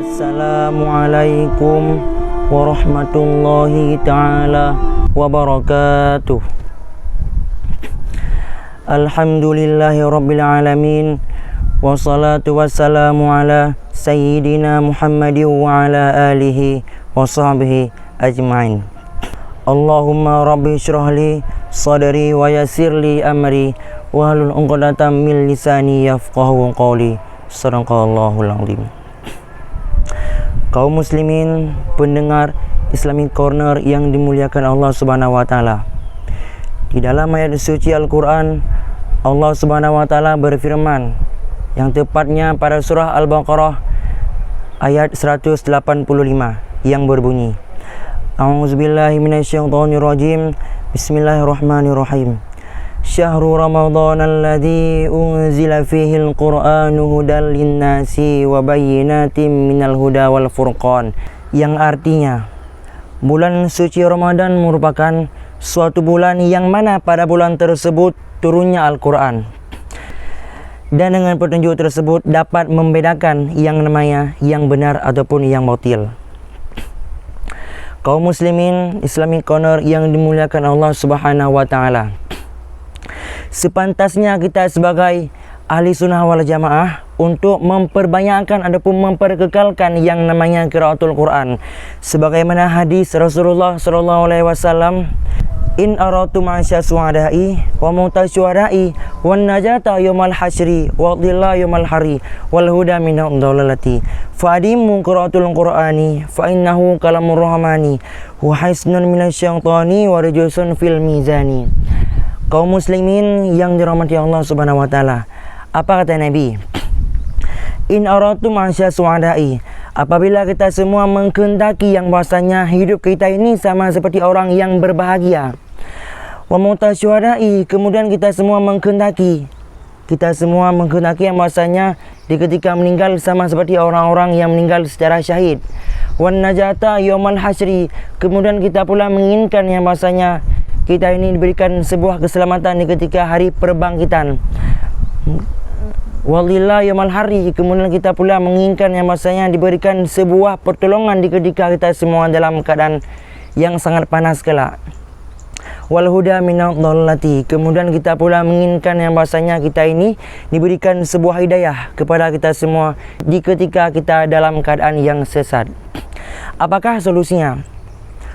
Assalamualaikum warahmatullahi ta'ala wabarakatuh. Alhamdulillahi rabbil alamin. Wassalatu wassalamu ala sayyidina Muhammadin wa ala alihi wa sahbihi ajma'in. Allahumma rabbi syrahli sadri wa yassirli amri wahlul 'uqdatam min lisani yafqahu qawli. Sadaqallahul azim. Kaum muslimin, pendengar Islamic Corner yang dimuliakan Allah Subhanahu wa taala. Di dalam ayat suci Al-Qur'an, Allah Subhanahu wa taala berfirman, yang tepatnya pada surah Al-Baqarah ayat 185 yang berbunyi, A'udzubillahi minasyaitonirrajim. Bismillahirrahmanirrahim. Syahrul Ramadan alladzi unzila fihi al-Qur'anu hudan lin-nasi wa bayyinatin minal huda wal furqan, yang artinya bulan suci Ramadan merupakan suatu bulan yang mana pada bulan tersebut turunnya Al-Qur'an, dan dengan petunjuk tersebut dapat membedakan yang namanya yang benar ataupun yang batil. Kaum muslimin Islamic Corner yang dimuliakan Allah Subhanahu wa taala, sepantasnya kita sebagai ahli sunnah wal jamaah untuk memperbanyakkan ataupun memperkekalkan yang namanya qiraatul Quran, sebagaimana hadis Rasulullah SAW, in aratu ma'asya suhada'i wa mauta syuhada'i wan najata yawmal hasyri wa dhilla yawmal hari wal huda minal dhalalati fa'adimu qiraatul Qur'ani fa innahu kalamur rahmani wa hisnun minasyaitani wa rijsun fil mizani. Kaum muslimin yang dirahmati Allah Subhanahu wa taala, apa kata Nabi? In aratu ma'asya suhada'i, apabila kita semua mengkehendaki yang bahasanya hidup kita ini sama seperti orang yang berbahagia. Wa mauta syuhada'i, kemudian kita semua mengkehendaki yang bahasanya di ketika meninggal sama seperti orang-orang yang meninggal secara syahid. Wan najata yaumal hasyri, kemudian kita pula menginginkan yang bahasanya kita ini diberikan sebuah keselamatan di ketika hari perbangkitan. Walillah yaumal hari, kemudian kita pula menginginkan yang bahasanya diberikan sebuah pertolongan di ketika kita semua dalam keadaan yang sangat panas kelak. Wal huda minal dhalalati, kemudian kita pula menginginkan yang bahasanya kita ini diberikan sebuah hidayah kepada kita semua di ketika kita dalam keadaan yang sesat. Apakah solusinya?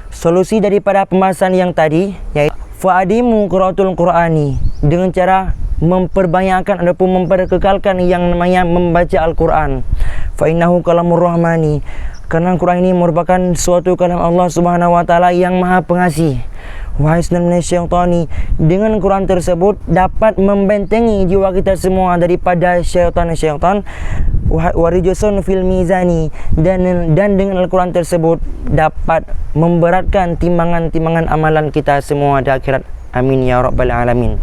Solusi daripada pembahasan yang tadi yaitu fa'adimu qiraatul Qur'ani, dengan cara memperbanyakkan ataupun memperkekalkan yang namanya membaca Al-Quran. Fa innahu kalamur rahmani, karena Al-Quran ini merupakan suatu kalam Allah Subhanahu wa taala yang Maha Pengasih. Wa hisnun minasyaitani, dengan Quran tersebut dapat membentengi jiwa kita semua daripada syaitan-syaitan. Wa rijsun fil mizani, dan dengan Al-Quran tersebut dapat memberatkan timbangan-timbangan amalan kita semua di akhirat. Amin ya rabbal alamin.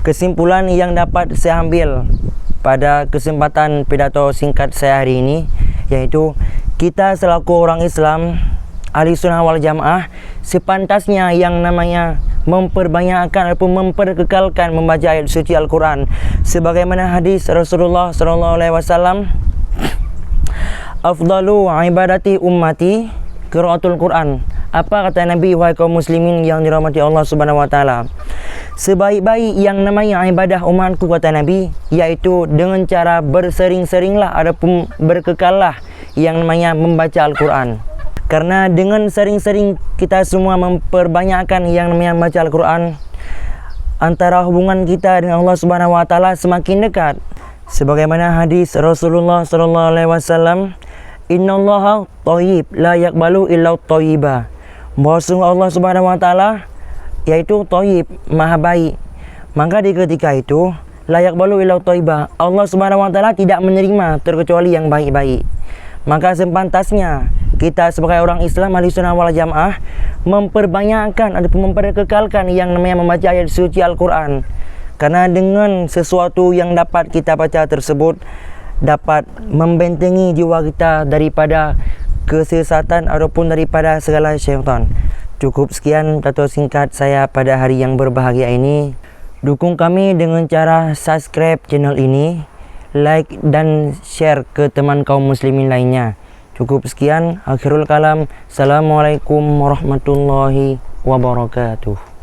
Kesimpulan yang dapat saya ambil pada kesempatan pidato singkat saya hari ini, yaitu kita selaku orang Islam, ahli sunnah wal jamaah, sepantasnya yang namanya memperbanyakkan ataupun memperkekalkan membaca ayat suci Al-Quran, sebagaimana hadis Rasulullah SAW, afdalu ibadati ummati qiraatul Quran. Apa kata Nabi, wahai kaum muslimin yang dirahmati Allah Subhanahu wa taala? Sebaik-baik yang namanya ibadah umatku, kata Nabi, yaitu dengan cara bersering-seringlah ataupun berkekallah yang namanya membaca Al-Quran. Karena dengan sering-sering kita semua memperbanyakkan yang namanya membaca Al-Quran, antara hubungan kita dengan Allah Subhanahu wa taala semakin dekat. Sebagaimana hadis Rasulullah SAW, innallaha thayyib la yaqbalu illa thayyiba, bahwa Allah Subhanahu wa taala yaitu thayyib, maha baik, maka di ketika itu la yaqbalu illa thayyiba, Allah Subhanahu wa taala tidak menerima terkecuali yang baik-baik. Maka sepantasnya kita sebagai orang Islam ahli sunnah wal jamaah memperbanyakkan ataupun memperkekalkan yang namanya membaca ayat suci Al-Quran, karena dengan sesuatu yang dapat kita baca tersebut dapat membentengi jiwa kita daripada kesesatan ataupun daripada segala syaitan. Cukup sekian pidato singkat saya pada hari yang berbahagia ini. Dukung kami dengan cara subscribe channel ini, like dan share ke teman kaum muslimin lainnya. Cukup sekian, akhirul kalam. Assalamualaikum warahmatullahi wabarakatuh.